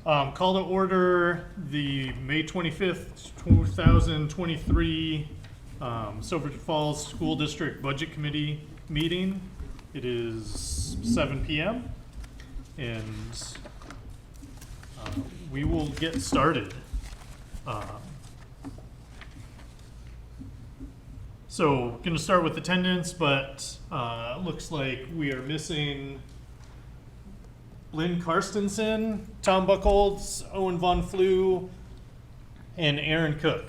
Call to order the May 25th, 2023 Silver Falls School District Budget Committee meeting. It is 7 p.m. and we will get started. So going to start with attendance, but looks like we are missing Lynn Karstensen, Tom Buchholz, Owen Von Flew, and Aaron Cook.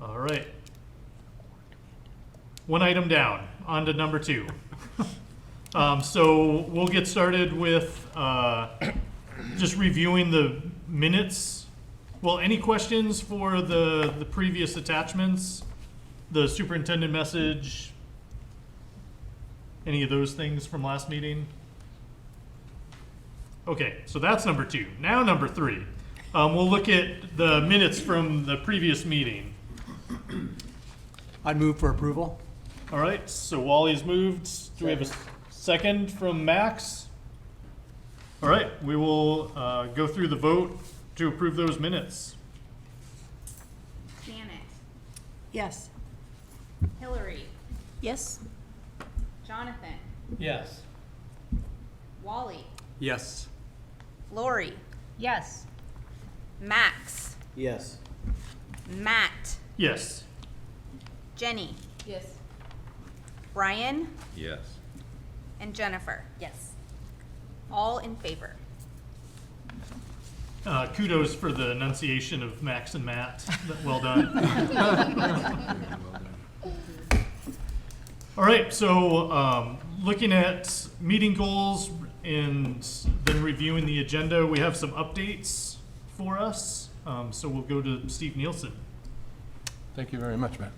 All right. One item down, on to number 2. So we'll get started with just reviewing the minutes. Well, any questions for the previous attachments? The superintendent message? Any of those things from last meeting? Okay, so that's number 2. Now number 3. We'll look at the minutes from the previous meeting. I'd move for approval. All right, so Wally's moved. Do we have a second from Max? All right, we will go through the vote to approve those minutes. Janet, Yes. Hillary, Yes. Jonathan, Yes. Wally, Yes. Lori, Yes. Max, Yes. Matt, Yes. Jenny, Yes. Brian, Yes. and Jennifer. Yes. All in favor. Kudos for the enunciation of Max and Matt. Well done. All right, so looking at meeting goals and then reviewing the agenda, we have some updates for us. So we'll go to Steve Nielsen. Thank you very much, Matt.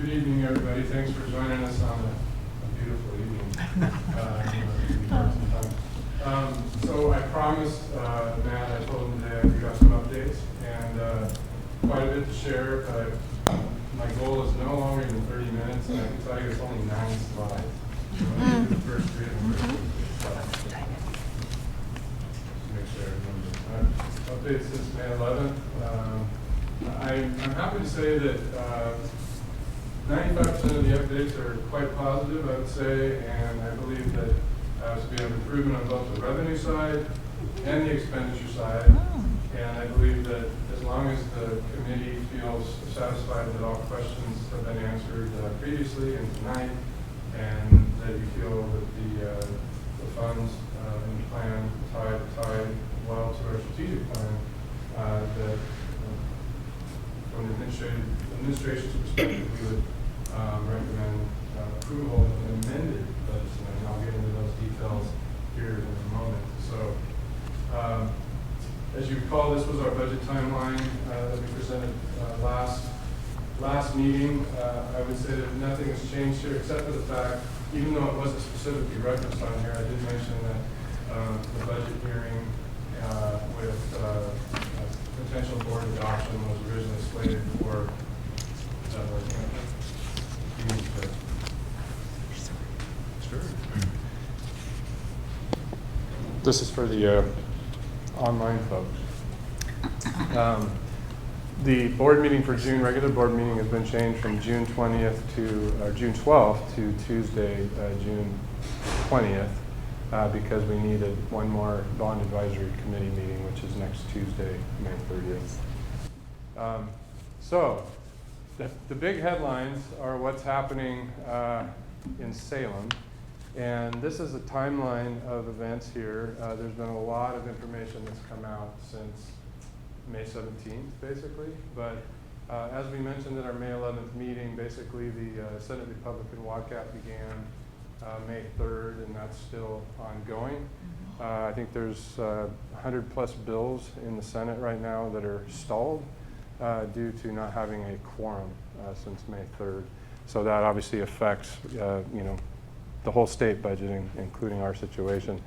Good evening, everybody. Thanks for joining us on a beautiful evening. So I promised Matt, I told him today we got some updates and quite a bit to share. My goal is no longer than 30 minutes, and I can tell you it's only 9 slides. So I'm gonna do the first 3 of them first. Make sure I remember. Updates since May 11th. I'm happy to say that 95% of the updates are quite positive, I would say, and I believe that we have improvement on both the revenue side and the expenditure side. And I believe that as long as the committee feels satisfied that all questions have been answered previously and tonight, and that you feel that the funds in the plan tie well to our strategic plan, that from the administration's perspective, we would recommend approval of an amended budget, and I'll get into those details here in a moment. So, as you recall, this was our budget timeline that we presented last meeting. I would say that nothing has changed here except for the fact, even though it wasn't specifically referenced on here, I did mention that the budget hearing with potential board adoption was originally slated for This is for the online folks. The board meeting for June, regular board meeting, has been changed from June 20th to June 12th to Tuesday, June 20th, because we needed one more bond advisory committee meeting, which is next Tuesday, May 30th. So the big headlines are what's happening in Salem. And this is a timeline of events here. There's been a lot of information that's come out since May 17th, basically. But as we mentioned at our May 11th meeting, basically the Senate Republican walkout began May 3rd, and that's still ongoing. I think there's 100 plus bills in the Senate right now that are stalled due to not having a quorum since May 3rd. So that obviously affects, the whole state budget, including our situation.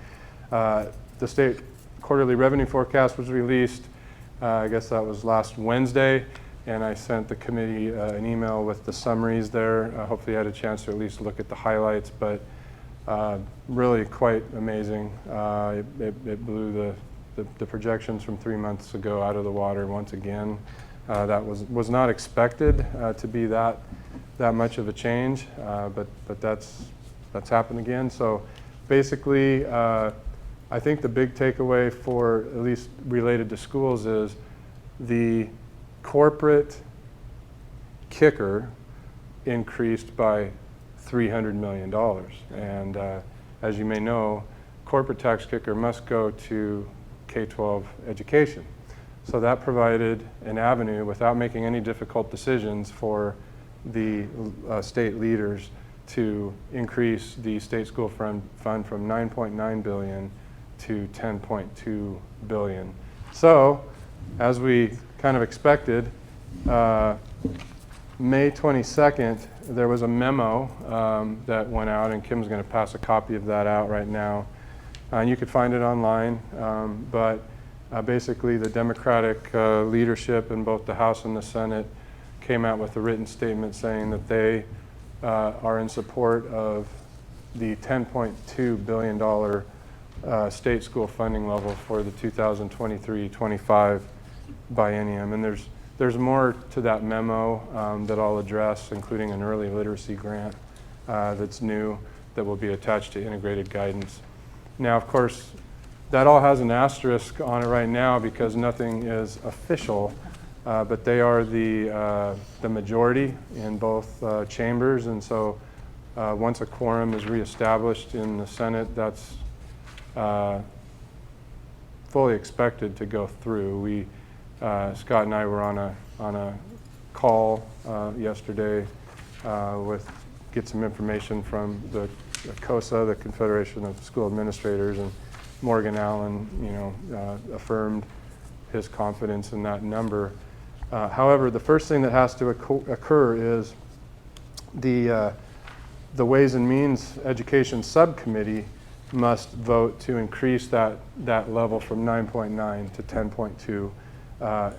The state quarterly revenue forecast was released. I guess that was last Wednesday. and I sent the committee an email with the summaries there. Hopefully you had a chance to at least look at the highlights, but really quite amazing. It blew the projections from 3 months ago out of the water once again. That was not expected to be that much of a change, but that's happened again. So basically, I think the big takeaway for at least related to schools is the corporate kicker increased by $300 million. And as you may know, corporate tax kicker must go to K-12 education. So that provided an avenue without making any difficult decisions for the state leaders to increase the state school fund from $9.9 billion to $10.2 billion. So, as we kind of expected, May 22nd, there was a memo that went out, and Kim's going to pass a copy of that out right now. And you could find it online, but basically the Democratic leadership in both the House and the Senate came out with a written statement saying that they are in support of the $10.2 billion state school funding level for the 2023-25 biennium. And there's more to that memo that I'll address, including an early literacy grant that's new that will be attached to integrated guidance. Now, of course, that all has an asterisk on it right now because nothing is official, but they are the majority in both chambers, and so once a quorum is reestablished in the Senate, that's fully expected to go through. Scott and I were on a call yesterday get some information from the COSA, the Confederation of School Administrators, and Morgan Allen, affirmed his confidence in that number. However, the first thing that has to occur is the Ways and Means Education Subcommittee must vote to increase that level from 9.9 to 10.2,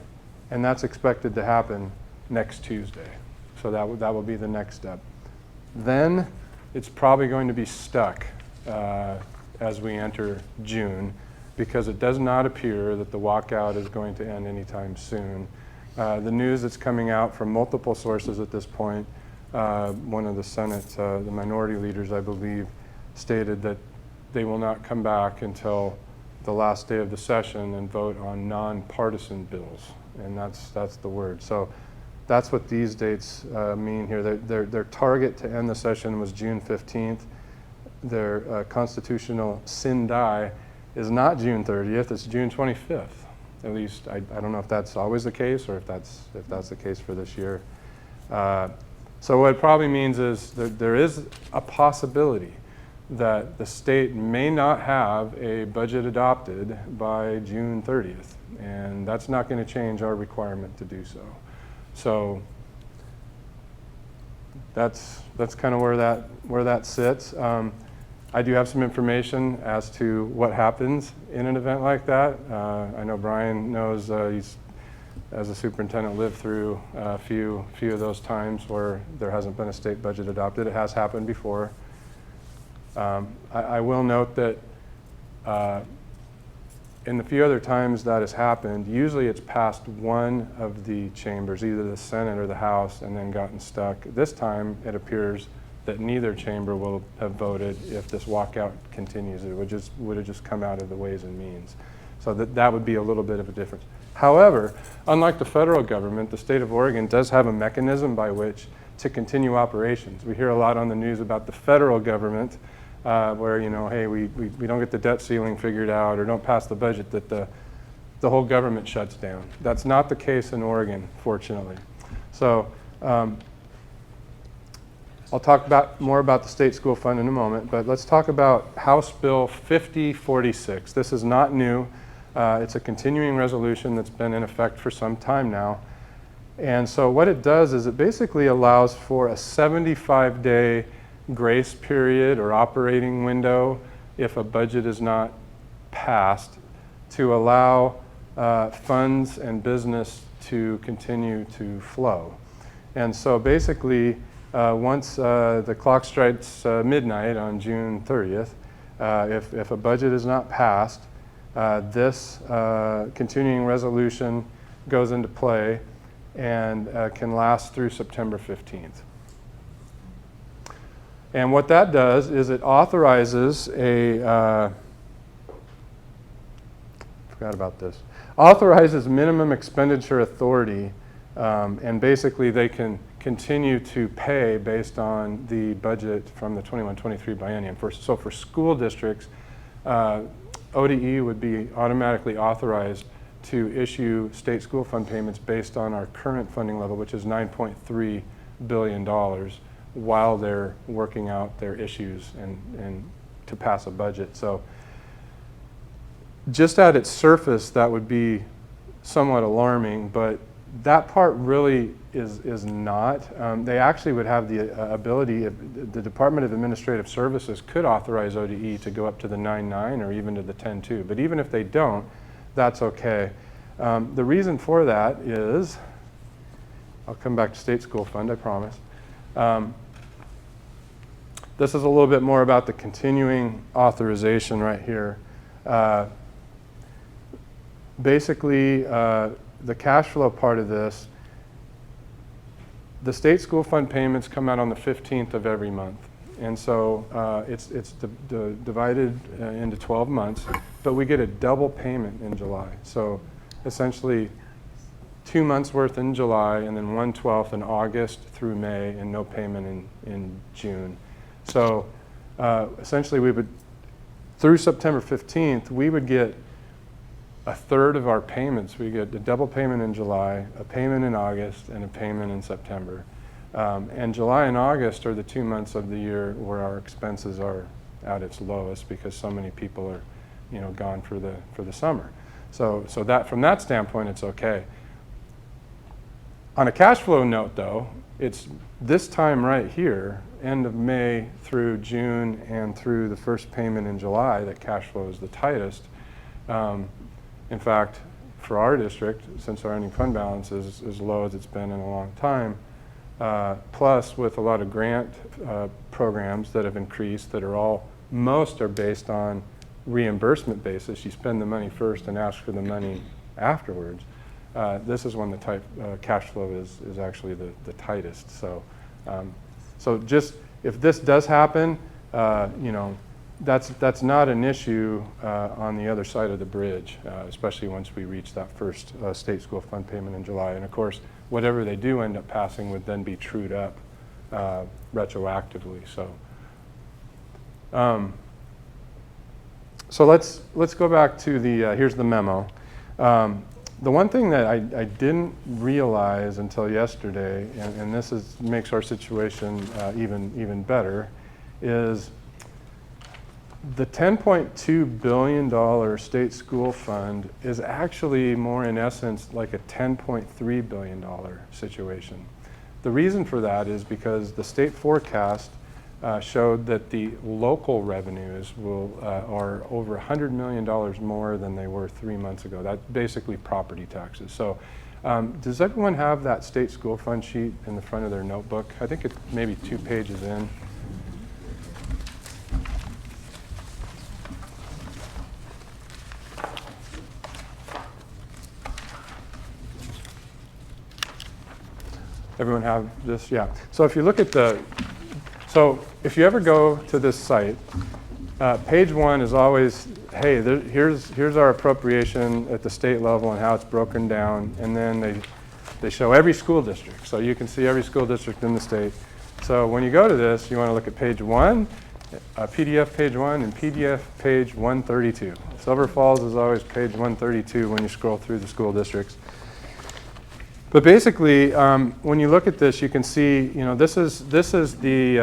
and that's expected to happen next Tuesday. So that will be the next step. Then it's probably going to be stuck as we enter June, because it does not appear that the walkout is going to end anytime soon. The news that's coming out from multiple sources at this point, one of the Senate, the minority leaders, I believe, stated that they will not come back until the last day of the session and vote on nonpartisan bills, and that's the word. So that's what these dates mean here. Their target to end the session was June 15th. Their constitutional sin die is not June 30th, it's June 25th. At least, I don't know if that's always the case or if that's the case for this year. So what it probably means is there is a possibility that the state may not have a budget adopted by June 30th, and that's not going to change our requirement to do so. So that's kind of where that sits. I do have some information as to what happens in an event like that. I know Brian knows, he's, as a superintendent, lived through a few of those times where there hasn't been a state budget adopted. It has happened before. I will note that in the few other times that has happened, usually it's passed one of the chambers, either the Senate or the House, and then gotten stuck. This time, it appears that neither chamber will have voted if this walkout continues. It would have just come out of the Ways and Means. So that would be a little bit of a difference. However, unlike the federal government, the state of Oregon does have a mechanism by which to continue operations. We hear a lot on the news about the federal government where, hey, we don't get the debt ceiling figured out or don't pass the budget, that the whole government shuts down. That's not the case in Oregon, fortunately. So I'll talk more about the state school fund in a moment, but let's talk about House Bill 5046. This is not new. It's a continuing resolution that's been in effect for some time now. And so what it does is it basically allows for a 75-day grace period or operating window if a budget is not passed, to allow funds and business to continue to flow. And so basically, once the clock strikes midnight on June 30th, if a budget is not passed, this continuing resolution goes into play and can last through September 15th. And what that does is it authorizes authorizes minimum expenditure authority, and basically they can continue to pay based on the budget from the 21-23 biennium. So for school districts, ODE would be automatically authorized to issue state school fund payments based on our current funding level, which is $9.3 billion, while they're working out their issues and to pass a budget. So just at its surface, that would be somewhat alarming, but that part really is not. They actually would have the ability, if the Department of Administrative Services could authorize ODE to go up to the 9.9 or even to the 10.2, but even if they don't, that's okay. The reason for that is, I'll come back to state school fund, I promise. This is a little bit more about the continuing authorization right here. Basically, the cash flow part of this, the state school fund payments come out on the 15th of every month. And so it's divided into 12 months, but we get a double payment in July. So essentially 2 months worth in July and then 1/12 in August through May and no payment in June. So essentially we would, through September 15th, we would get a third of our payments. We get a double payment in July, a payment in August, and a payment in September. And July and August are the 2 months of the year where our expenses are at its lowest because so many people are, gone for the summer. So that from that standpoint, it's okay. On a cash flow note, though, it's this time right here, end of May through June and through the first payment in July, that cash flow is the tightest. In fact, for our district, since our ending fund balance is as low as it's been in a long time, plus with a lot of grant programs that have increased that are most are based on reimbursement basis. You spend the money first and ask for the money afterwards. This is when the cash flow is actually the tightest. So, so just if this does happen, that's not an issue on the other side of the bridge, especially once we reach that first state school fund payment in July. And of course, whatever they do end up passing would then be trued up retroactively. So let's go back to the here's the memo. The one thing that I didn't realize until yesterday, and this makes our situation even better, is the $10.2 billion state school fund is actually more in essence like a $10.3 billion situation. The reason for that is because the state forecast showed that the local revenues are over $100 million more than they were 3 months ago. That's basically property taxes. So does everyone have that state school fund sheet in the front of their notebook? I think it's maybe 2 pages in. Everyone have this? Yeah. So if you look at so if you ever go to this site, page 1 is always, hey, here's our appropriation at the state level and how it's broken down, and then they show every school district. So you can see every school district in the state. So when you go to this, you want to look at page 1, PDF page 1, and PDF page 132. Silver Falls is always page 132 when you scroll through the school districts. But basically, when you look at this, you can see, this is the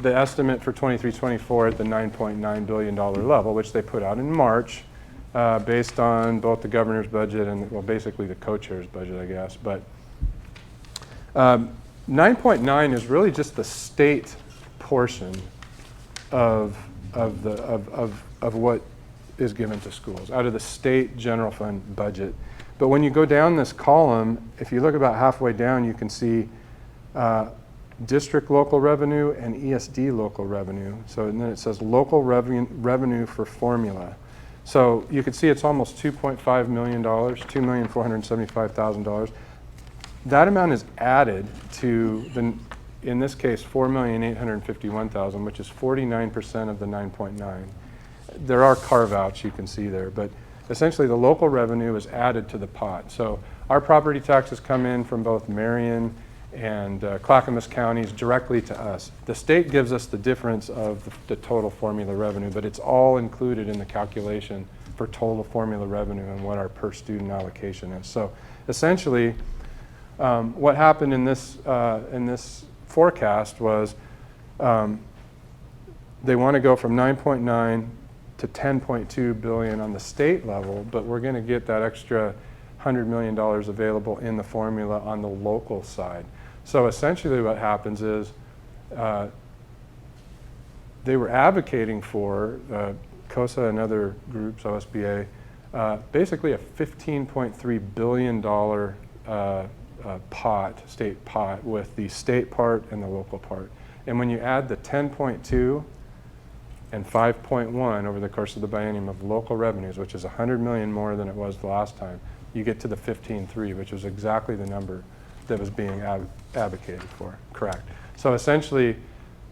estimate for 23-24 at the $9.9 billion level, which they put out in March, based on both the governor's budget and, well, basically the co-chair's budget, I guess. But 9.9 is really just the state portion of what is given to schools out of the state general fund budget. But when you go down this column, if you look about halfway down, you can see district local revenue and ESD local revenue. So and then it says local revenue for formula. So you can see it's almost $2.5 million, $2,475,000. That amount is added to the, in this case, $4,851,000, which is 49% of the 9.9. There are carve-outs you can see there, but essentially the local revenue is added to the pot. So our property taxes come in from both Marion and Clackamas counties directly to us. The state gives us the difference of the total formula revenue, but it's all included in the calculation for total formula revenue and what our per student allocation is. So essentially, what happened in this forecast was they want to go from 9.9 to 10.2 billion on the state level, but we're going to get that extra $100 million available in the formula on the local side. So essentially what happens is they were advocating for, COSA and other groups, OSBA, basically a $15.3 billion pot, state pot, with the state part and the local part. And when you add the 10.2 and 5.1 over the course of the biennium of local revenues, which is 100 million more than it was the last time, you get to the 15.3, which was exactly the number that was being advocated for, correct. So essentially,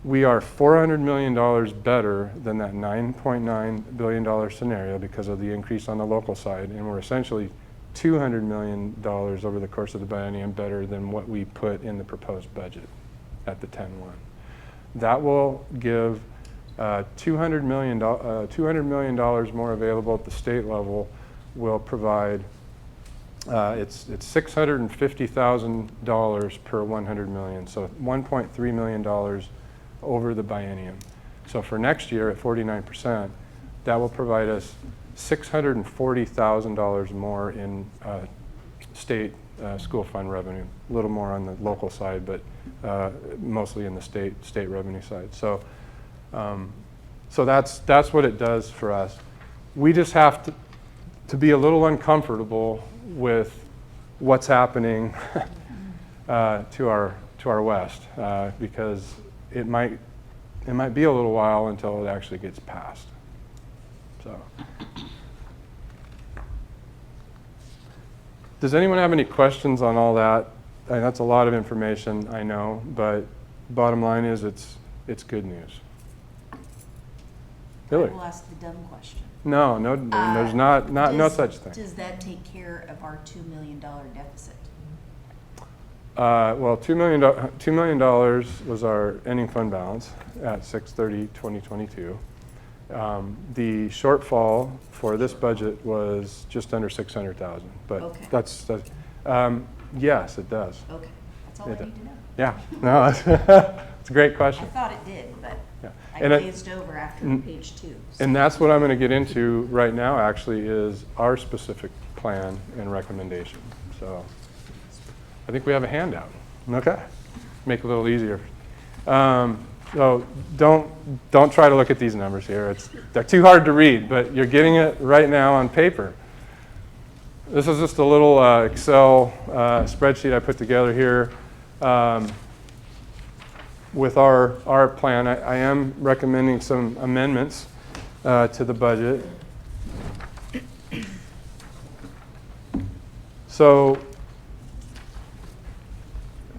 we are $400 million better than that $9.9 billion scenario because of the increase on the local side, and we're essentially $200 million over the course of the biennium better than what we put in the proposed budget at the 10-1. That will give $200 million more available at the state level. Will provide it's $650,000 per 100 million, so $1.3 million over the biennium. So for next year at 49%, that will provide us $640,000 more in state school fund revenue. A little more on the local side, but mostly in the state revenue side. So, so that's what it does for us. We just have to be a little uncomfortable with what's happening to our west, because it might be a little while until it actually gets passed. So, does anyone have any questions on all that? That's a lot of information, I know, but bottom line is it's good news. Billy? I will ask the dumb question. No, there's no such thing. Does that take care of our $2 million deficit? Well, $2 million was our ending fund balance at 6/30/2022. The shortfall for this budget was just under 600,000, but Okay. that's yes, it does. Okay, that's all I need to know. Yeah, no, it's a great I question. thought it did, but Yeah. I And glazed over after page 2. so- And that's what I'm going to get into right now, actually, is our specific plan and recommendation. So I think we have a handout. Okay. Make it a little easier. So don't try to look at these numbers here. They're too hard to read, but you're getting it right now on paper. This is just a little Excel spreadsheet I put together here. With our plan, I am recommending some amendments to the budget. So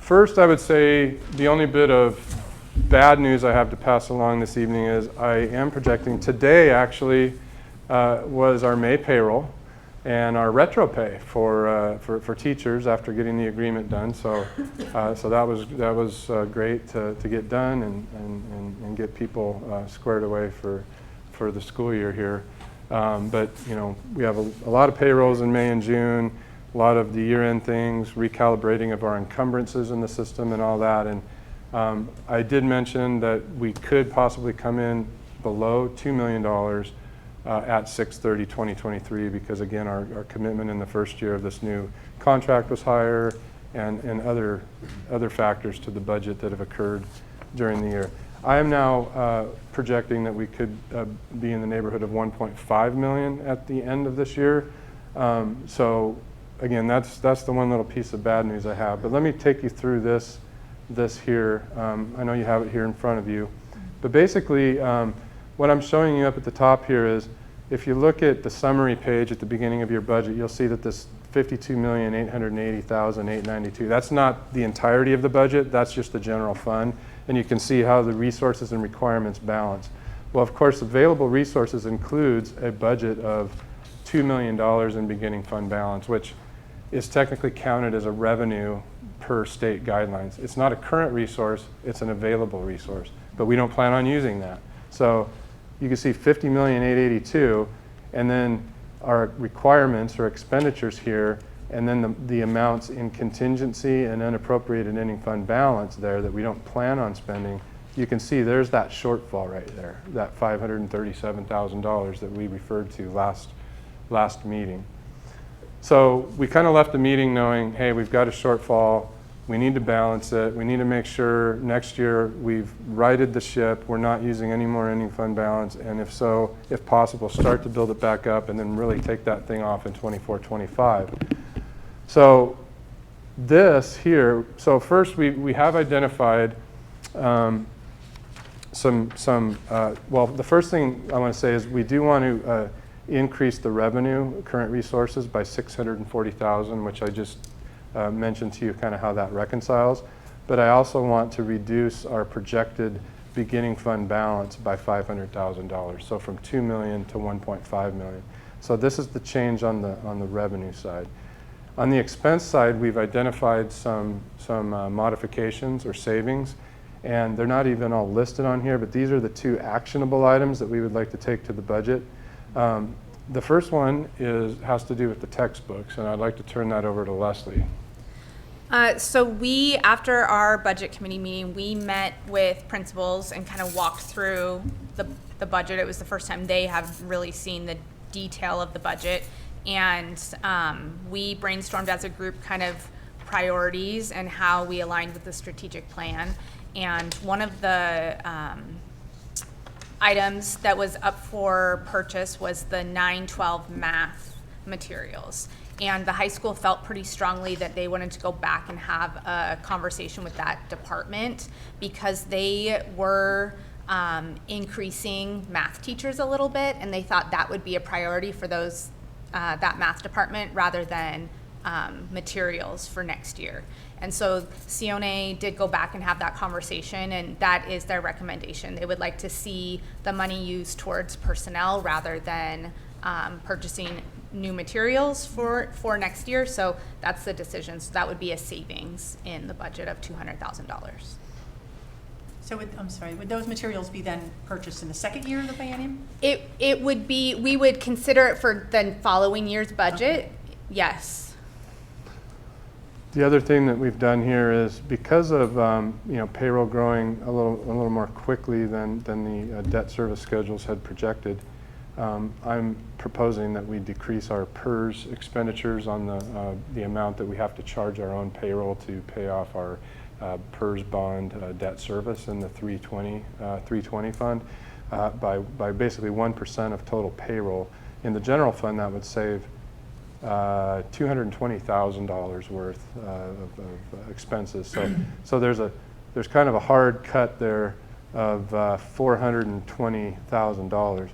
first, I would say the only bit of bad news I have to pass along this evening is I am projecting today actually was our May payroll and our retro pay for teachers after getting the agreement done. So so that was great to get done and get people squared away for the school year here. But you know, we have a lot of payrolls in May and June, a lot of the year-end things, recalibrating of our encumbrances in the system and all that. And I did mention that we could possibly come in below $2 million at 6/30/2023 because again our commitment in the first year of this new contract was higher and other factors to the budget that have occurred during the year. I am now projecting that we could be in the neighborhood of 1.5 million at the end of this year. So again, that's the one little piece of bad news I have. But let me take you through this here. I know you have it here in front of you. But basically, what I'm showing you up at the top here is, if you look at the summary page at the beginning of your budget, you'll see that this $52,880,892, that's not the entirety of the budget, that's just the general fund. And you can see how the resources and requirements balance. Well, of course, available resources includes a budget of $2 million in beginning fund balance, which is technically counted as a revenue per state guidelines. It's not a current resource, it's an available resource, but we don't plan on using that. So you can see $50,882,000, and then our requirements or expenditures here, and then the amounts in contingency and unappropriated ending fund balance there that we don't plan on spending. You can see there's that shortfall right there, that $537,000 that we referred to last meeting. So we kind of left the meeting knowing, hey, we've got a shortfall. We need to balance it. We need to make sure next year we've righted the ship. We're not using any more ending fund balance. And if so, if possible, start to build it back up and then really take that thing off in 24, 25. So this here, so first we have identified well, the first thing I want to say is we do want to increase the revenue, current resources, by $640,000, which I just mentioned to you kind of how that reconciles. But I also want to reduce our projected beginning fund balance by $500,000, so from $2 million to $1.5 million. So this is the change on the revenue side. On the expense side, we've identified some modifications or savings, and they're not even all listed on here, but these are the two actionable items that we would like to take to the budget. The first one has to do with the textbooks, and I'd like to turn that over to Leslie. So we, after our budget committee meeting, we met with principals and kind of walked through the budget. It was the first time they have really seen the detail of the budget. And we brainstormed as a group kind of priorities and how we aligned with the strategic plan. And one of the items that was up for purchase was the 9-12 math materials. And the high school felt pretty strongly that they wanted to go back and have a conversation with that department because they were increasing math teachers a little bit, and they thought that would be a priority for those that math department rather than materials for next year. And so Sione did go back and have that conversation, and that is their recommendation. They would like to see the money used towards personnel rather than purchasing new materials for next year. So that's the decision. So that would be a savings in the budget of $200,000. So would those materials be then purchased in the second year of the biennium? It would be, we would consider it for the following year's budget. Okay. Yes. The other thing that we've done here is because of payroll growing a little more quickly than the debt service schedules had projected, I'm proposing that we decrease our PERS expenditures on the amount that we have to charge our own payroll to pay off our PERS bond debt service in the 320 fund by basically 1% of total payroll. In the general fund, that would save $220,000 worth of expenses. So there's kind of a hard cut there of $420,000.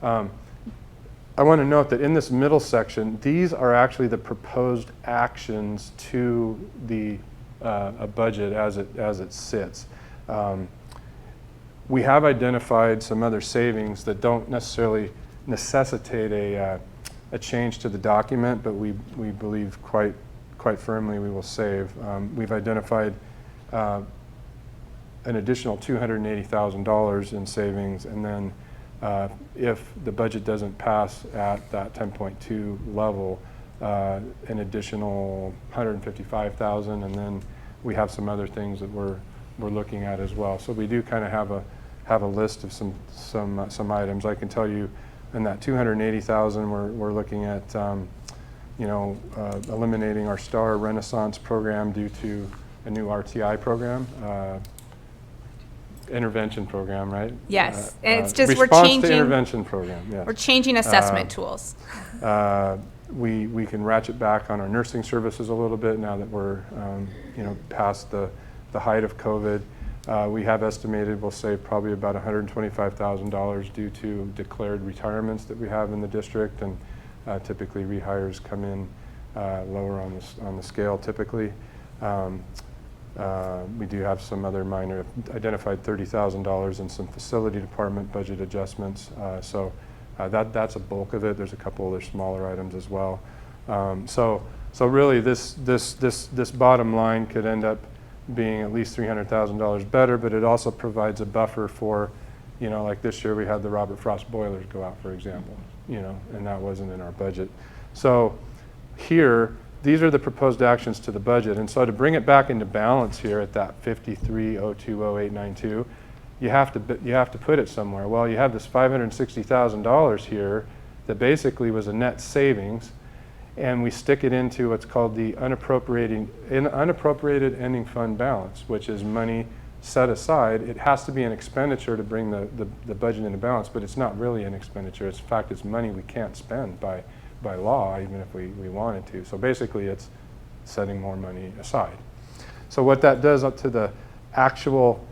I want to note that in this middle section, these are actually the proposed actions to the a budget as it sits. We have identified some other savings that don't necessarily necessitate a change to the document, but we believe quite firmly we will save. We've identified an additional $280,000 in savings, and then if the budget doesn't pass at that 10.2 level, an additional $155,000, and then we have some other things that we're looking at as well. So we do kind of have a list of some items. I can tell you, in that $280,000, we're looking at eliminating our STAR Renaissance program due to a new RTI program. intervention program, right? Yes, and it's just we're Response changing- to intervention program, yes. We're changing assessment tools. We can ratchet back on our nursing services a little bit now that we're, past the height of COVID. We have estimated we'll save probably about $125,000 due to declared retirements that we have in the district, and typically rehires come in lower on the scale typically. We do have some other minor, identified $30,000 in some facility department budget adjustments. That's a bulk of it. There's a couple other smaller items as well. So really this bottom line could end up being at least $300,000 better, but it also provides a buffer for, like this year we had the Robert Frost boilers go out, for example, and that wasn't in our budget. So here, these are the proposed actions to the budget. And so to bring it back into balance here at that 53,020,892, you have to put it somewhere. Well, you have this $560,000 here that basically was a net savings, and we stick it into what's called the unappropriated ending fund balance, which is money set aside. It has to be an expenditure to bring the budget into balance, but it's not really an expenditure. In fact, it's money we can't spend by law, even if we wanted to. So basically it's setting more money aside. So what that does up to the actual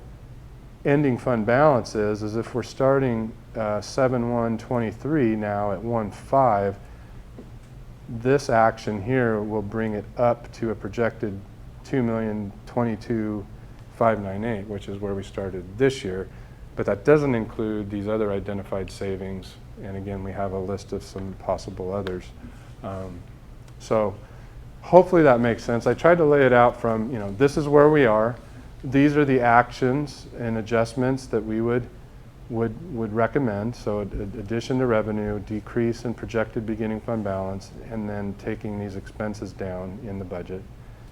ending fund balance is if we're starting 7/1/23 now at 1.5, this action here will bring it up to a projected 2,022,598, which is where we started this year. But that doesn't include these other identified savings. And again, we have a list of some possible others. So hopefully that makes sense. I tried to lay it out from, this is where we are. These are the actions and adjustments that we would recommend. So addition to revenue, decrease in projected beginning fund balance, and then taking these expenses down in the budget,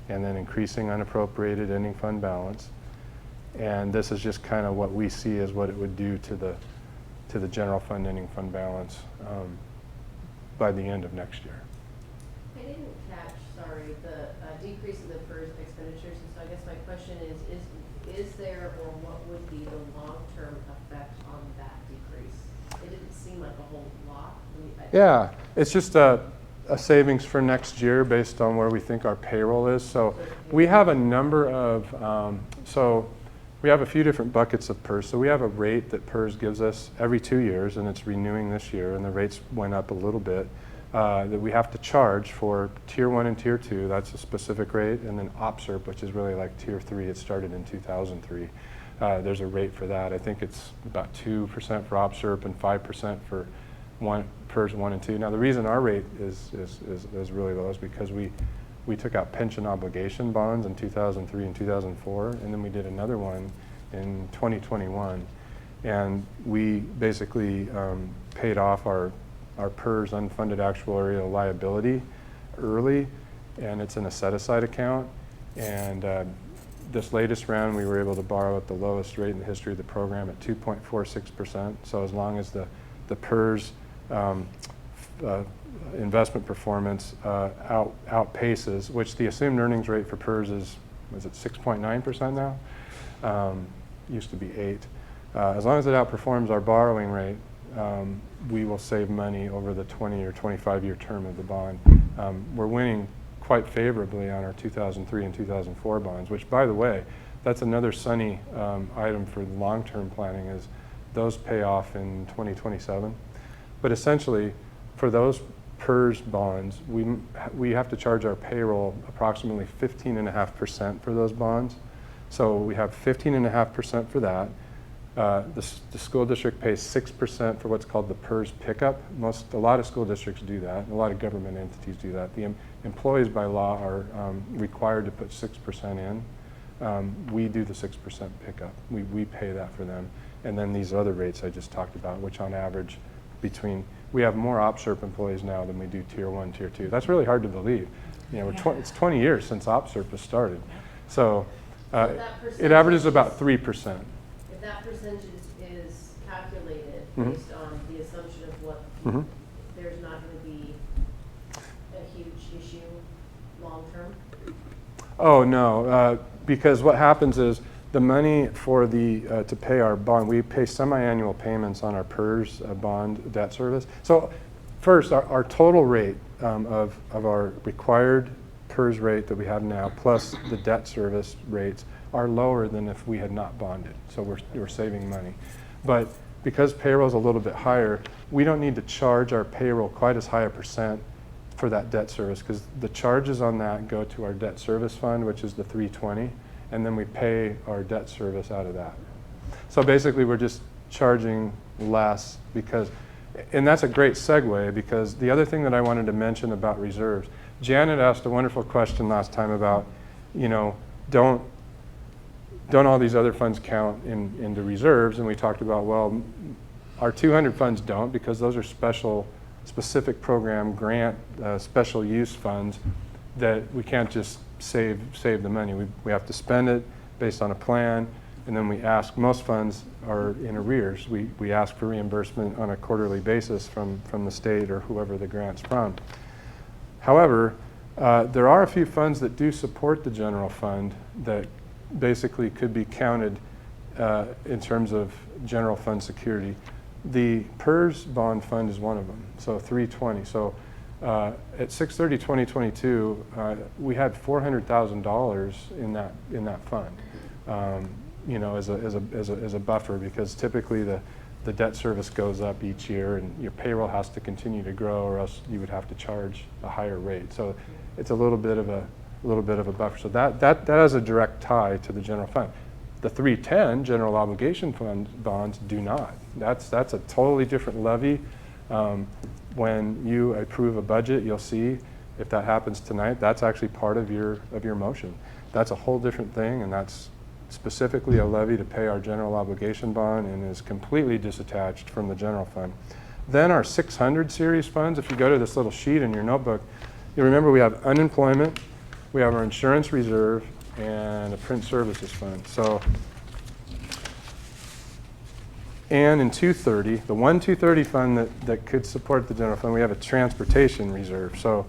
and then increasing unappropriated ending fund balance. And this is just kind of what we see as what it would do to the general fund ending fund balance by the end of next year. I didn't catch, sorry, the decrease in the PERS expenditures. And so I guess my question is there, or what would be the long-term effect on that decrease? It didn't seem like a whole lot. Yeah, it's just a savings for next year based on where we think our payroll is. So we have a number of, we have a few different buckets of PERS. So we have a rate that PERS gives us every 2 years, and it's renewing this year, and the rates went up a little bit, that we have to charge for Tier 1 and Tier 2. That's a specific rate. And then OPSRP, which is really like Tier 3. It started in 2003. There's a rate for that. I think it's about 2% for OPSRP and 5% for PERS 1 and 2. Now, the reason our rate is really low is because we took out pension obligation bonds in 2003 and 2004, and then we did another one in 2021. And we basically paid off our PERS unfunded actuarial liability early, and it's in a set-aside account. And this latest round, we were able to borrow at the lowest rate in the history of the program at 2.46%. So as long as the PERS investment performance outpaces, which the assumed earnings rate for PERS is it 6.9% now? Used to be 8. As long as it outperforms our borrowing rate, we will save money over the 20 or 25-year term of the bond. We're winning quite favorably on our 2003 and 2004 bonds, which, by the way, that's another sunny item for long-term planning, is those pay off in 2027. But essentially, for those PERS bonds, we have to charge our payroll approximately 15.5% for those bonds. So we have 15.5% for that. The school district pays 6% for what's called the PERS pickup. A lot of school districts do that, and a lot of government entities do that. The employees by law are required to put 6% in. We do the 6% pickup. We pay that for them. And then these other rates I just talked about, which on average we have more OPSRP employees now than we do Tier 1, Tier 2. That's really hard to believe. It's 20 years since OPSRP has started. So it averages about 3%. If that percentage is calculated Mhm. based on the assumption of what Mhm. there's not going to be a huge issue long term? Oh, no, because what happens is the money for the, to pay our bond, we pay semi-annual payments on our PERS bond debt service. So first, our total rate of our required PERS rate that we have now, plus the debt service rates, are lower than if we had not bonded. So we're saving money. But because payroll is a little bit higher, we don't need to charge our payroll quite as high a percent for that debt service, because the charges on that go to our debt service fund, which is the 320, and then we pay our debt service out of that. So basically we're just charging less because, and that's a great segue, because the other thing that I wanted to mention about reserves, Janet asked a wonderful question last time about, you know, don't all these other funds count into reserves? And we talked about, well, our 200 funds don't, because those are specific program grant, special use funds that we can't just save the money. We have to spend it based on a plan, and then we ask, most funds are in arrears. We ask for reimbursement on a quarterly basis from the state or whoever the grant's from. However, there are a few funds that do support the general fund that basically could be counted in terms of general fund security. The PERS bond fund is one of them, so 320. So at 6/30/2022, we had $400,000 in that fund, you know, as a buffer, because typically the debt service goes up each year, and your payroll has to continue to grow, or else you would have to charge a higher rate. So it's a little bit of a buffer. So that has a direct tie to the general fund. The 310 general obligation fund bonds do not. That's a totally different levy. When you approve a budget, you'll see if that happens tonight, that's actually part of your motion. That's a whole different thing, and that's specifically a levy to pay our general obligation bond, and is completely disattached from the general fund. Then our 600 series funds, if you go to this little sheet in your notebook, you remember we have unemployment, we have our insurance reserve, and a print services fund. So, and in 230, the 230 fund that could support the general fund, we have a transportation reserve. So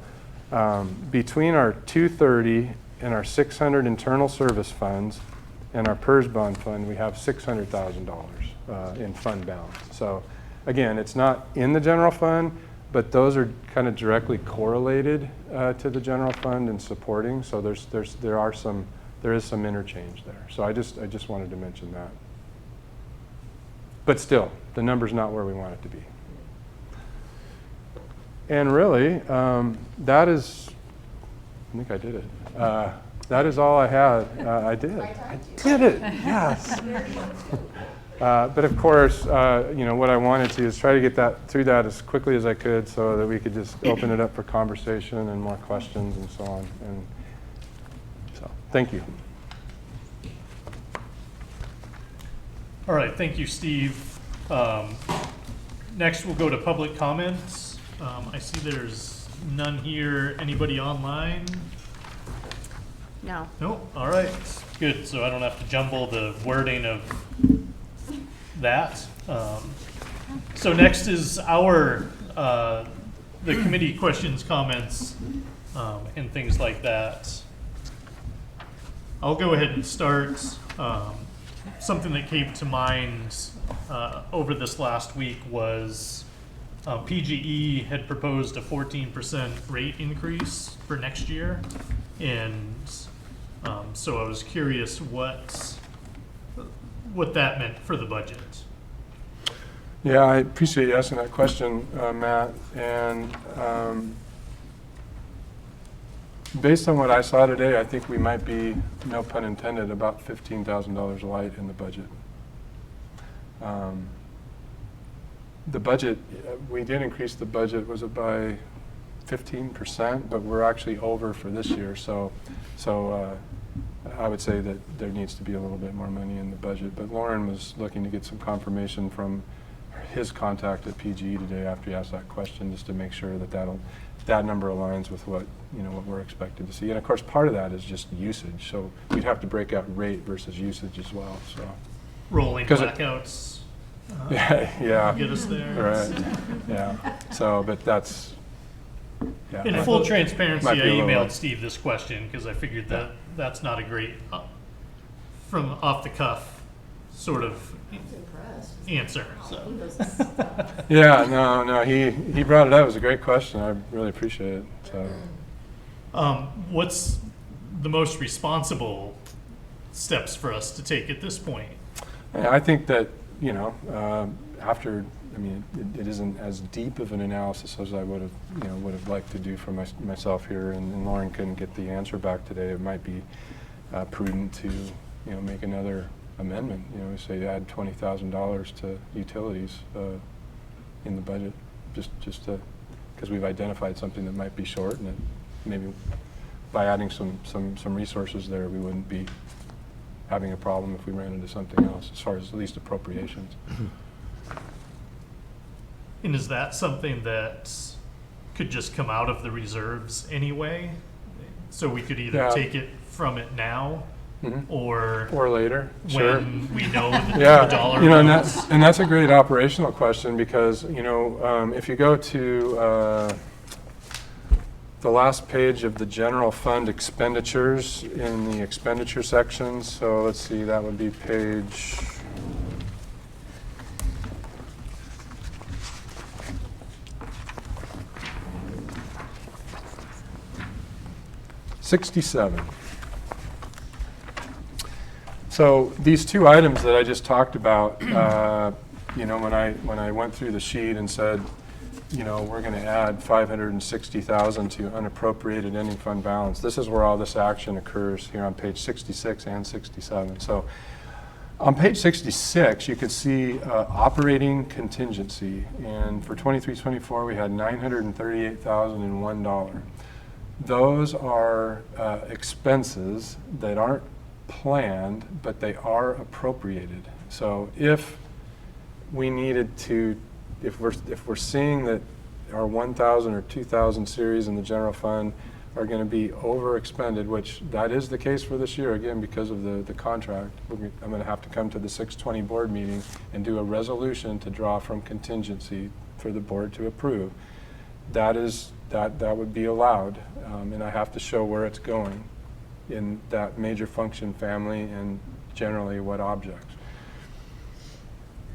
between our 230 and our 600 internal service funds and our PERS bond fund, we have $600,000 in fund balance. So again, it's not in the general fund, but those are kind of directly correlated to the general fund and supporting. So there is some interchange there. So I just wanted to mention that. But still, the number's not where we want it to be. And really, that is, I think I did it. That is all I had. I did. I did it, yes. But of course, you know, what I wanted to is try to get through that as quickly as I could, so that we could just open it up for conversation and more questions and so on. And so, thank you. All right, thank you, Steve. Next, we'll go to public comments. I see there's none here. Anybody online? No. No? All right, good. So I don't have to jumble the wording of that. So next is the committee questions, comments, and things like that. I'll go ahead and start. Something that came to mind over this last week was PGE had proposed a 14% rate increase for next year, and so I was curious what that meant for the budget. Yeah, I appreciate you asking that question, Matt. And based on what I saw today, I think we might be, no pun intended, about $15,000 light in the budget. The budget, we did increase the budget, was it by 15%, but we're actually over for this year. So I would say that there needs to be a little bit more money in the budget. But Lauren was looking to get some confirmation from his contact at PGE today after he asked that question, just to make sure that that number aligns with what we're expected to see. And of course, part of that is just usage. So we'd have to break out rate versus usage as well. So Rolling blackouts. Yeah. Get us there. Right. Yeah. So, but that's. Yeah. In full transparency, Might I be a little emailed low. Steve this question because I figured that that's not a great from off the cuff sort of I was impressed. answer. So. He knows his stuff. Yeah, no, he brought it up. It was a great question. I really appreciate it. So, What's the most responsible steps for us to take at this point? yeah, I think that, after, I mean, it isn't as deep of an analysis as I would have liked to do for myself here, and Lauren couldn't get the answer back today. It might be prudent to, make another amendment, say add $20,000 to utilities in the budget, just to, because we've identified something that might be short, and maybe by adding some resources there, we wouldn't be having a problem if we ran into something else, as far as at least appropriations. And is that something that could just come out of the reserves anyway? So we could either Yeah. take it from it now or Or later, sure. when we know the Yeah, dollar and amounts. that's a great operational question, because, if you go to the last page of the general fund expenditures in the expenditure section, so let's see, that would be page 67. So these two items that I just talked about, when I went through the sheet and said, we're going to add 560,000 to unappropriated ending fund balance, this is where all this action occurs here on page 66 and 67. So on page 66, you could see operating contingency, and for 23-24 we had $938,001. Those are expenses that aren't planned, but they are appropriated. So if we needed to, if we're seeing that our 1,000 or 2,000 series in the general fund are going to be over expended, which that is the case for this year, again, because of the contract, I'm going to have to come to the 6/20 board meeting and do a resolution to draw from contingency for the board to approve. That would be allowed, and I have to show where it's going in that major function family and generally what objects.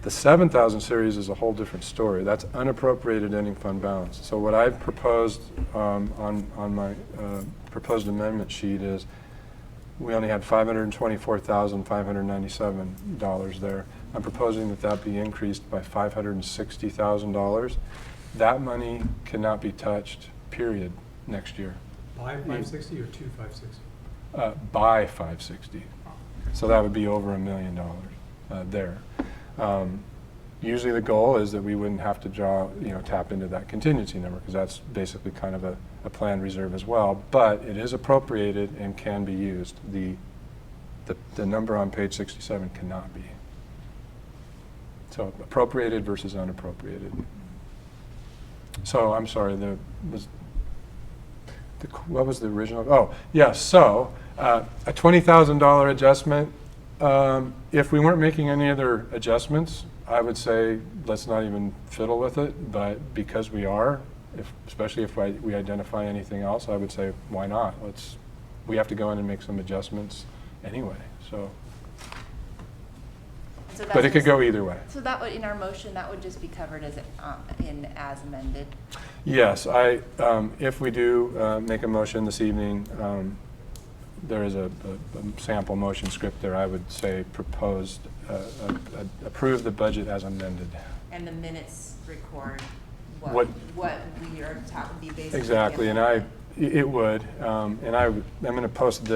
The 7,000 series is a whole different story. That's unappropriated ending fund balance. So what I've proposed on my proposed amendment sheet is we only had $524,597 there. I'm proposing that be increased by $560,000. That money cannot be touched, period, next year. By 560 or to 560? By 560. So that would be over $1 million there. Usually the goal is that we wouldn't have to tap into that contingency number, because that's basically kind of a planned reserve as well, but it is appropriated and can be used. The number on page 67 cannot be. So appropriated versus unappropriated. So I'm sorry, what was the original? Oh, yes, so a $20,000 adjustment. If we weren't making any other adjustments, I would say let's not even fiddle with it, but because we are, especially if we identify anything else, I would say why not? We have to go in and make some adjustments anyway, so. So But it could go either way. So that would, in our motion, that would just be covered as amended. Yes, if we do make a motion this evening, there is a sample motion script there. I would say approve the budget as amended. And the minutes record What- what we are talking, be basically. Exactly, and it would, and I'm going to post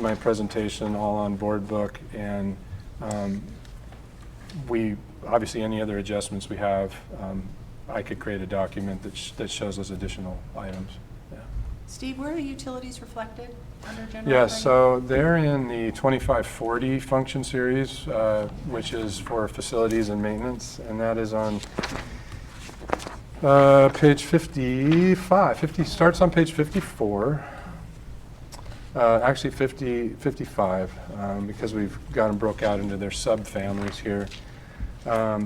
my presentation all on Board Book, and obviously any other adjustments we have, I could create a document that shows those additional items. Yeah. Steve, where are the utilities reflected under general? Yes, fund? so they're in the 2540 function series, which is for facilities and maintenance, and that is on page 55. Starts on page 54. Actually 55, because we've got them broke out into their subfamilies here.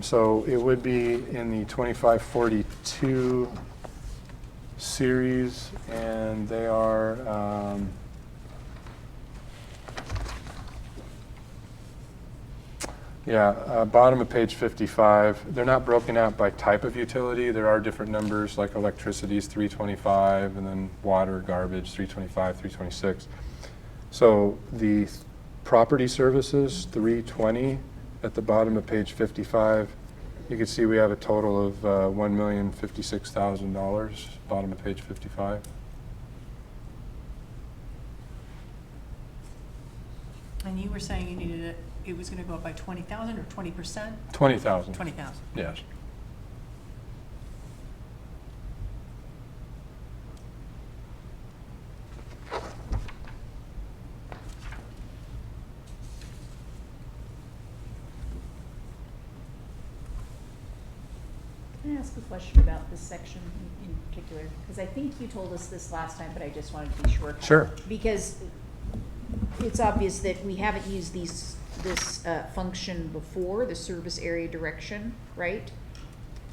So it would be in the 2542 series, and they are Yeah, bottom of page 55. They're not broken out by type of utility. There are different numbers, like electricity is 325, and then water, garbage, 325, 326. So the property services, 320 at the bottom of page 55. You can see we have a total of $1,056,000, bottom of page 55. And you were saying you needed it was going to go up by 20,000 or 20%? 20,000. 20,000. Yes. Can I ask a question about this section in particular? Because I think you told us this last time, but I just wanted to be sure. Sure. Because it's obvious that we haven't used this function before, the service area direction, right?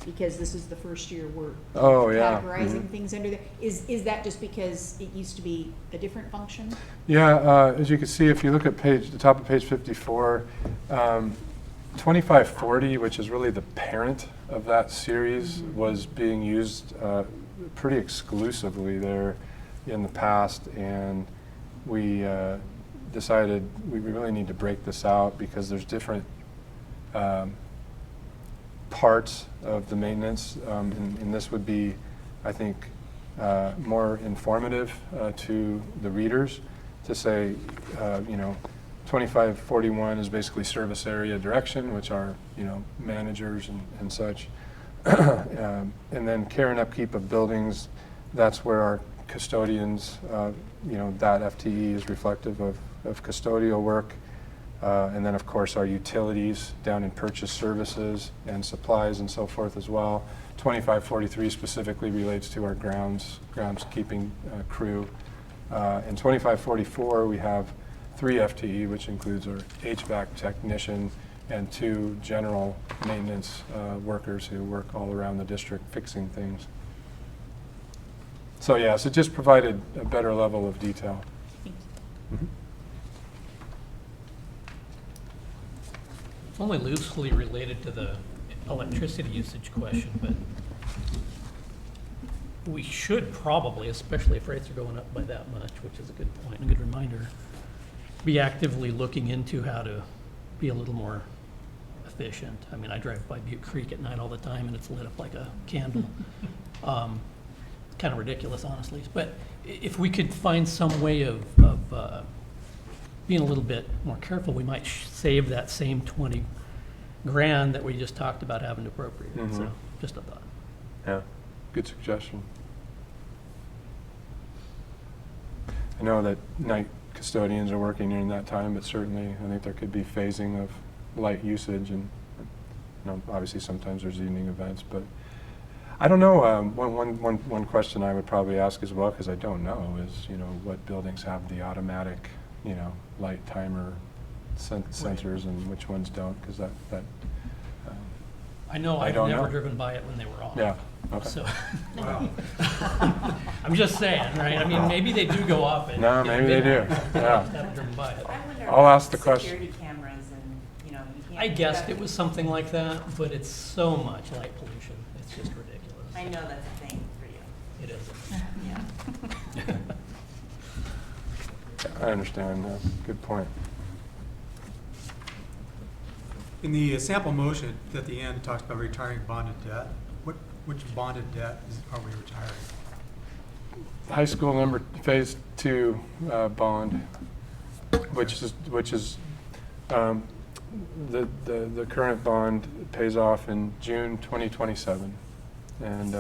Because this is the first year we're Oh, yeah. categorizing Mhm. things under there. Is that just because it used to be a different function? Yeah, as you can see, if you look at the top of page 54, 2540, which is really the parent of that series, was being used pretty exclusively there in the past, and we decided we really need to break this out because there's different parts of the maintenance, and this would be, I think, more informative to the readers to say, 2541 is basically service area direction, which are, managers and such. And then care and upkeep of buildings, that's where our custodians, that FTE is reflective of custodial work. And then, of course, our utilities down in purchase services and supplies and so forth as well. 2543 specifically relates to our groundskeeping crew. In 2544, we have 3 FTE, which includes our HVAC technician and 2 general maintenance workers who work all around the district fixing things. So yes, it just provided a better level of detail. Mhm. It's only loosely related to the electricity usage question, but we should probably, especially if rates are going up by that much, which is a good point, a good reminder, be actively looking into how to be a little more efficient. I mean, I drive by Butte Creek at night all the time, and it's lit up like a candle. Kind of ridiculous, honestly. But if we could find some way of being a little bit more careful, we might save that same 20 grand that we just talked about having to appropriate. So, Mhm. just a thought. Yeah, good suggestion. I know that night custodians are working during that time, but certainly I think there could be phasing of light usage, and obviously sometimes there's evening events, but I don't know. One question I would probably ask as well, because I don't know, is what buildings have the automatic light timer sensors and which ones don't, because that I know I I've don't never know. driven by it when they were on. yeah. Okay. So, Wow. I'm just saying, right? I mean, maybe they do go off at No, maybe they do. Yeah. Haven't driven by it. I wonder I'll about ask the question. Security cameras and, you can't. I guessed it was something like that, but it's so much light pollution. It's just ridiculous. I know that's a thing for you. It isn't. Yeah. I understand. Good point. In the sample motion at the end, it talks about retiring bonded debt. Which bonded debt are we retiring? High school phase 2 bond, which is the current bond pays off in June 2027, and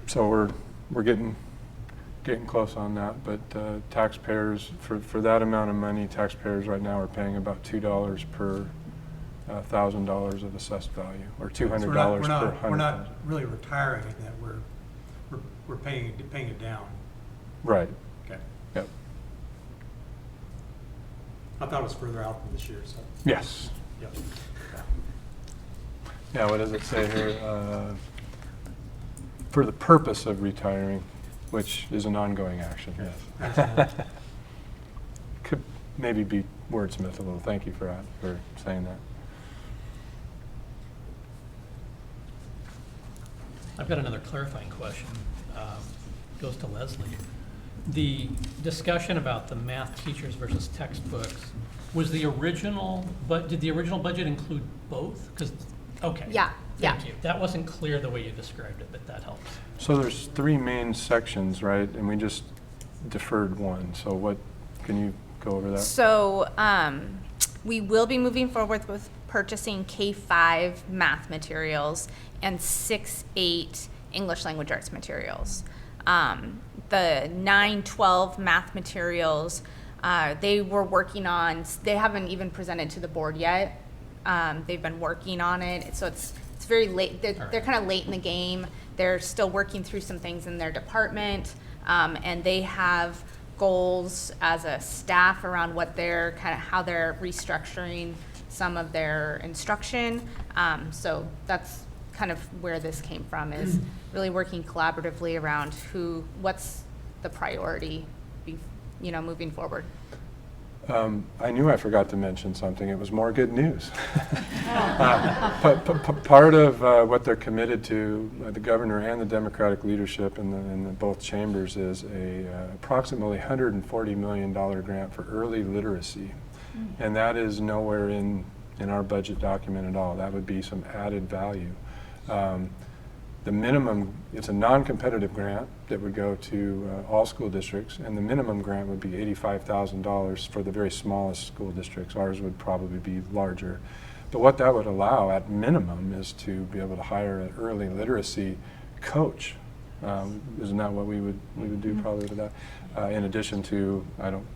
so we're getting close on that. But taxpayers for that amount of money, taxpayers right now are paying about $2 per $1,000 of assessed value, or $200 per $100,000. We're not really retiring it, that we're paying it down. Right. Okay. Yep. I thought it was further out than this year, so. Yes. Yep. Yeah, what does it say here? For the purpose of retiring, which is an ongoing action, yes. Yes. Could maybe be wordsmith a little. Thank you for that, for saying that. I've got another clarifying question. Goes to Leslie. The discussion about the math teachers versus textbooks, was the original, but did the original budget include both? Because, okay. Yeah, yeah. Thank you. That wasn't clear the way you described it, but that helps. So there's 3 main sections, right? And we just deferred one. So what, can you go over that? So we will be moving forward with purchasing K-5 math materials and 6-8 English language arts materials. The 9-12 math materials, they were working on, they haven't even presented to the board yet. They've been working on it, so it's very late. They're kind of late in the game. They're still working through some things in their department, and they have goals as a staff around what they're how they're restructuring some of their instruction. So that's kind of where this came from, is really working collaboratively around what's the priority, moving forward. I knew I forgot to mention something. It was more good news. Part of what they're committed to, the governor and the Democratic leadership in both chambers, is approximately $140 million grant for early literacy. And that is nowhere in our budget document at all. That would be some added value. The minimum, it's a non-competitive grant that would go to all school districts, and the minimum grant would be $85,000 for the very smallest school districts. Ours would probably be larger. But what that would allow at minimum is to be able to hire an early literacy coach. Isn't that what we would do probably to that? In addition to, I don't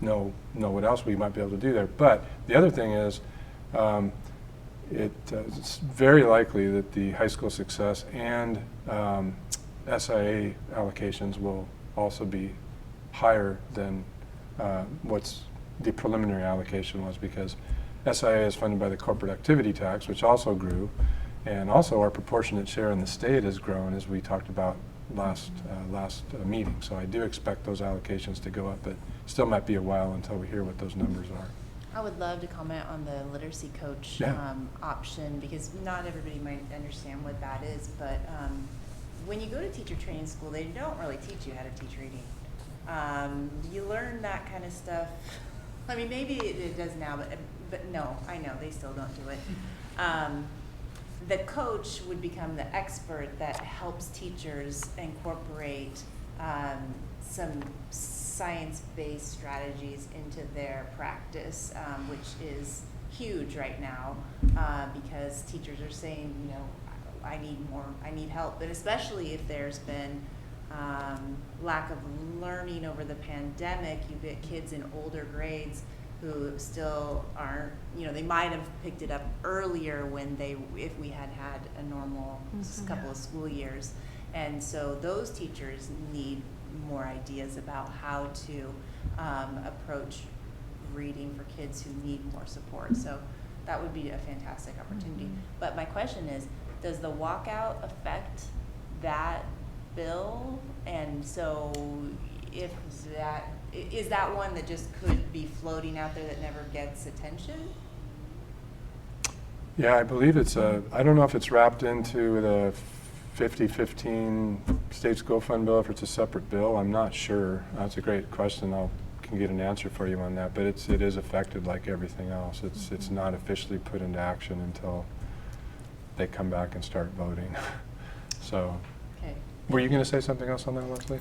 know what else we might be able to do there. But the other thing is, it's very likely that the high school success and SIA allocations will also be higher than what's the preliminary allocation was, because SIA is funded by the corporate activity tax, which also grew, and also our proportionate share in the state has grown, as we talked about last meeting. So I do expect those allocations to go up, but still might be a while until we hear what those numbers are. I would love to comment on the literacy coach option, because not everybody might understand what that is, but when you go to teacher training school, they don't really teach you how to teach reading. You learn that kind of stuff. I mean, maybe it does now, but no, I know they still don't do it. The coach would become the expert that helps teachers incorporate some science-based strategies into their practice, which is huge right now, because teachers are saying, I need help, but especially if there's been lack of learning over the pandemic. You get kids in older grades who still aren't, they might have picked it up earlier if we had a normal couple of school years. And so those teachers need more ideas about how to approach reading for kids who need more support. So that would be a fantastic opportunity. But my question is, does the walkout affect that bill? And so is that one that just could be floating out there that never gets attention? Yeah, I believe it's I don't know if it's wrapped into the 50-15 state school fund bill, if it's a separate bill. I'm not sure. That's a great question. Can get an answer for you on that, but it is affected like everything else. It's not officially put into action until they come back and start voting. So, okay. Were you going to say something else on that, Leslie?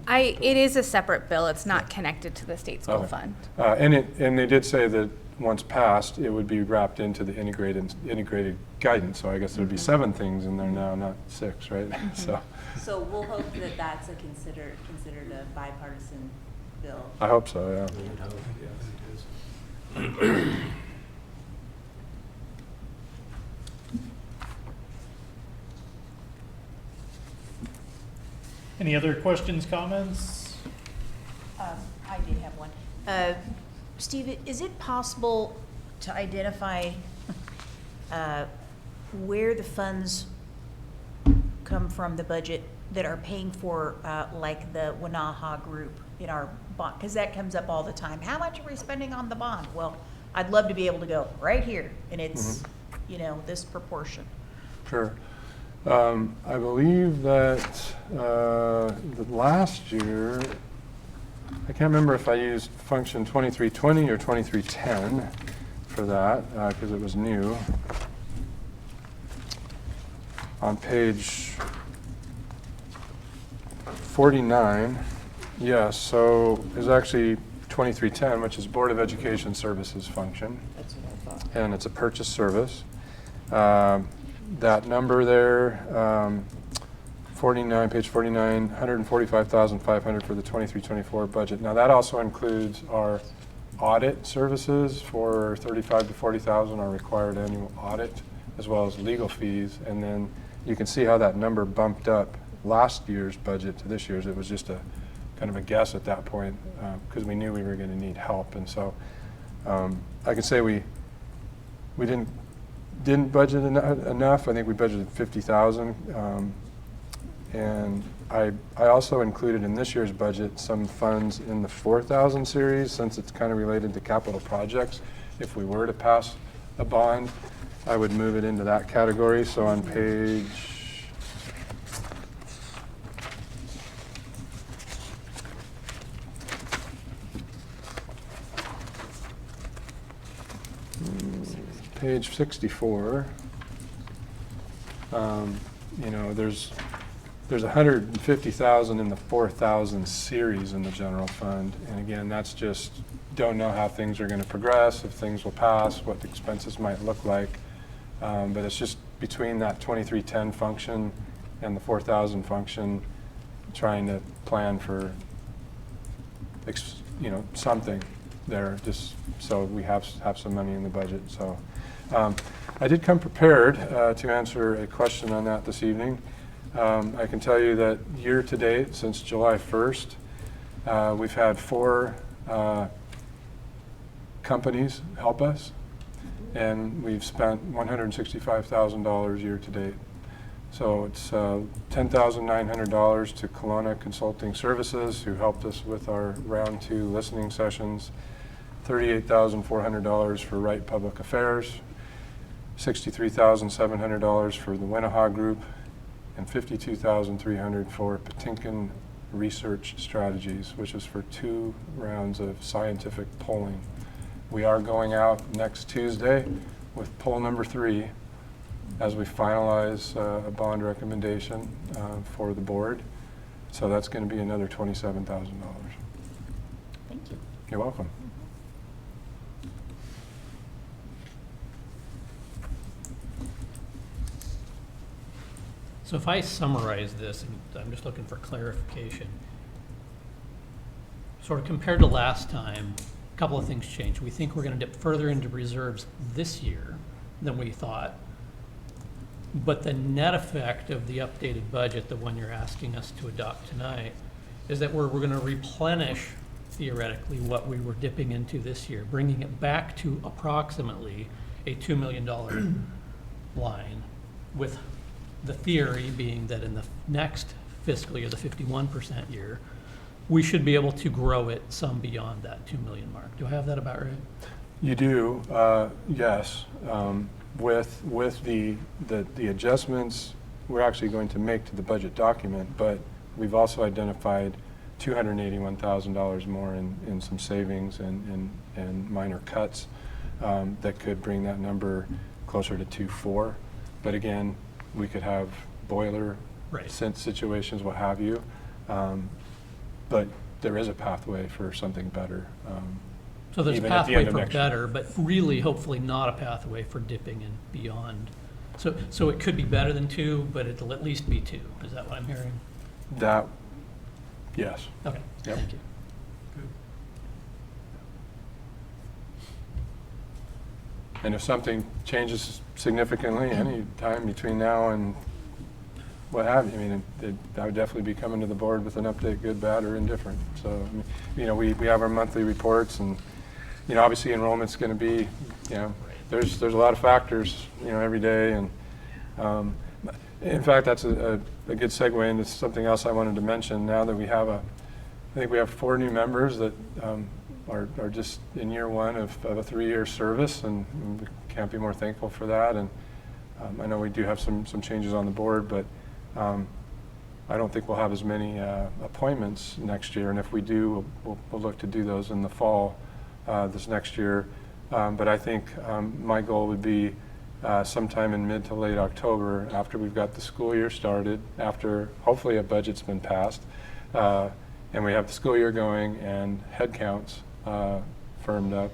It is a separate bill. It's not connected to the state school fund. And they did say that once passed, it would be wrapped into the integrated guidance. So I guess there would be 7 things in there now, not 6, right? So we'll hope that that's considered a bipartisan bill. I hope so. Yeah. Any other questions, comments? I did have one. Steve, is it possible to identify where the funds come from the budget that are paying for, like the Wanaha group in our bond? Because that comes up all the time. How much are we spending on the bond? Well, I'd love to be able to go right here, and it's, you know, this proportion. Sure. I believe that the last year, I can't remember if I used function 2320 or 2310 for that, because it was new. On page 49, yes, so it's actually 2310, which is Board of Education Services function. That's what I thought. And it's a purchase service. That number there, 49, page 49, 145,500 for the 23-24 budget. Now that also includes our audit services for 35 to 40,000, our required annual audit, as well as legal fees. And then you can see how that number bumped up last year's budget to this year's. It was just a kind of a guess at that point because we knew we were going to need help. And so I can say we didn't budget enough. I think we budgeted 50,000. And I also included in this year's budget some funds in the 4,000 series, since it's kind of related to capital projects. If we were to pass a bond, I would move it into that category. So on page page 64, you know, there's 150,000 in the 4,000 series in the general fund, and again, that's just don't know how things are going to progress, if things will pass, what the expenses might look like, but it's just between that 2310 function and the 4,000 function, trying to plan for, you know, something there, just so we have some money in the budget. So I did come prepared to answer a question on that this evening. I can tell you that year to date, since July 1st, we've had 4 companies help us, and we've spent $165,000 year to date. So it's $10,900 to Kelowna Consulting Services, who helped us with our round 2 listening sessions, $38,400 for Wright Public Affairs, $63,700 for the Winaha Group, and $52,300 for Patinkin Research Strategies, which is for 2 rounds of scientific polling. We are going out next Tuesday with poll number 3 as we finalize a bond recommendation for the board. So that's going to be another $27,000. Thank you. You're welcome. So if I summarize this, and I'm just looking for clarification, sort of compared to last time, a couple of things changed. We think we're going to dip further into reserves this year than we thought, but the net effect of the updated budget, the one you're asking us to adopt tonight, is that we're going to replenish, theoretically, what we were dipping into this year, bringing it back to approximately a $2 million line, with the theory being that in the next fiscal year, the 51% year, we should be able to grow it some beyond that 2 million mark. Do I have that about right? You do, yes. With the adjustments we're actually going to make to the budget document, but we've also identified $281,000 more in some savings and minor cuts that could bring that number closer to 2.4. But again, we could have boiler situations, what have you. But there is a pathway for something better. So there's a even at the pathway end of for next year. better, but really, hopefully not a pathway for dipping in beyond. So it could be better than 2, but it'll at least be 2. Is that what I'm hearing? That, yes. Okay, Yep. thank you. And if something changes significantly any time between now and what have you, I mean, I would definitely be coming to the board with an update, good, bad, or indifferent. So, I mean, you know, we have our monthly reports, and, you know, obviously enrollment's going to be, you know, there's a lot of factors, you know, every day, and In fact, that's a good segue into something else I wanted to mention. Now that we have I think we have 4 new members that are just in year 1 of a 3-year service, and we can't be more thankful for that. And I know we do have some changes on the board, but I don't think we'll have as many appointments next year. And if we do, we'll look to do those in the fall this next year. But I think my goal would be sometime in mid to late October, after we've got the school year started, after hopefully a budget's been passed, and we have the school year going and head counts firmed up.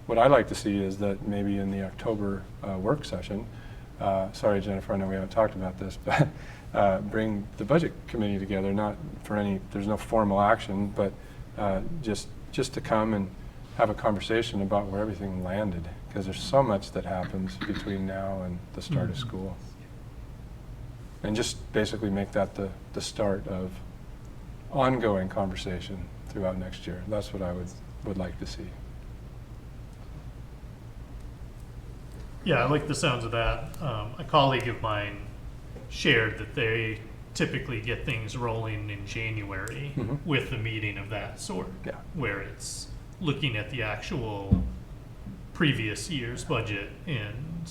What I'd like to see is that maybe in the October work session, sorry Jennifer, I know we haven't talked about this, but bring the budget committee together, not for there's no formal action, but just to come and have a conversation about where everything landed, because there's so much that happens between now and the start of school. And just basically make that the start of ongoing conversation throughout next year. That's what I would like to see. Yeah, I like the sounds of that. A colleague of mine shared that they typically get things rolling in January with a meeting of that sort, where it's looking at the actual previous year's budget and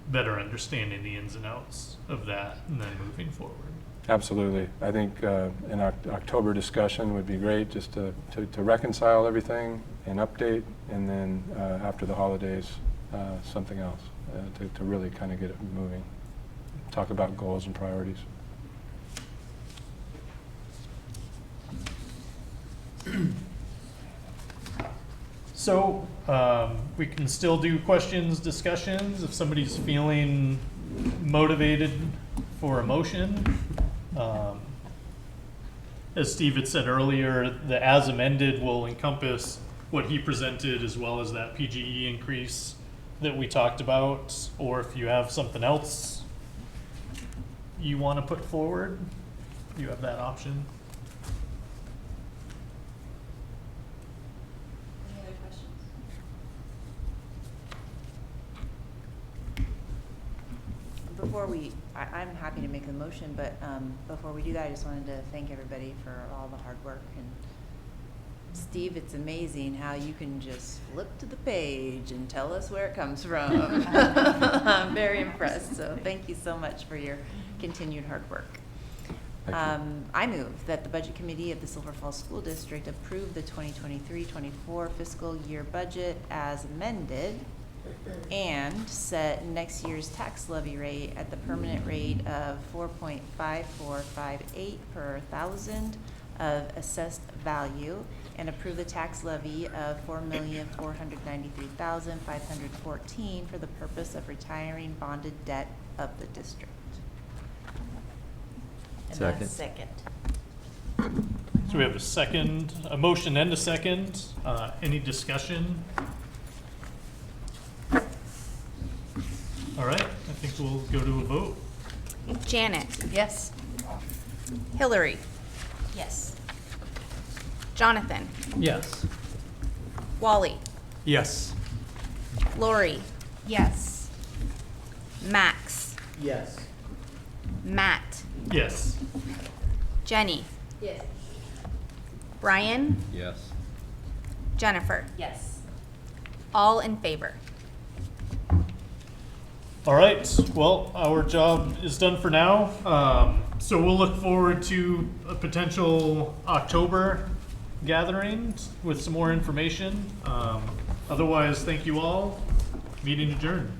better understanding the ins and outs of that, and then moving forward. Absolutely. I think an October discussion would be great, just to reconcile everything and update, and then after the holidays, something else to really kind of get it moving. Talk about goals and priorities. So we can still do questions, discussions, if somebody's feeling motivated for a motion. As Steve had said earlier, the as amended will encompass what he presented as well as that PGE increase that we talked about. Or if you have something else you want to put forward, you have that option. Any other questions? I'm happy to make the motion, but before we do that, I just wanted to thank everybody for all the hard work. And Steve, it's amazing how you can just flip to the page and tell us where it comes from. I'm very impressed, so thank you so much for your continued hard work. I move that the Budget Committee of the Silver Falls School District approve the 2023-24 fiscal year budget as amended and set next year's tax levy rate at the permanent rate of 4.5458 per thousand of assessed value, and approve the tax levy of $4,493,514 for the purpose of retiring bonded debt of the district. And that's second. So we have a motion and a second. Any discussion? All right, I think we'll go to a vote. Janet, Yes. Hillary, Yes. Jonathan, Yes. Wally, Yes. Lori, Yes. Max, Yes. Matt, Yes. Jenny, Yes. Brian, Yes. Jennifer, Yes. all in favor. All right, well, our job is done for now. So we'll look forward to a potential October gathering with some more information. Otherwise, thank you all. Meeting adjourned.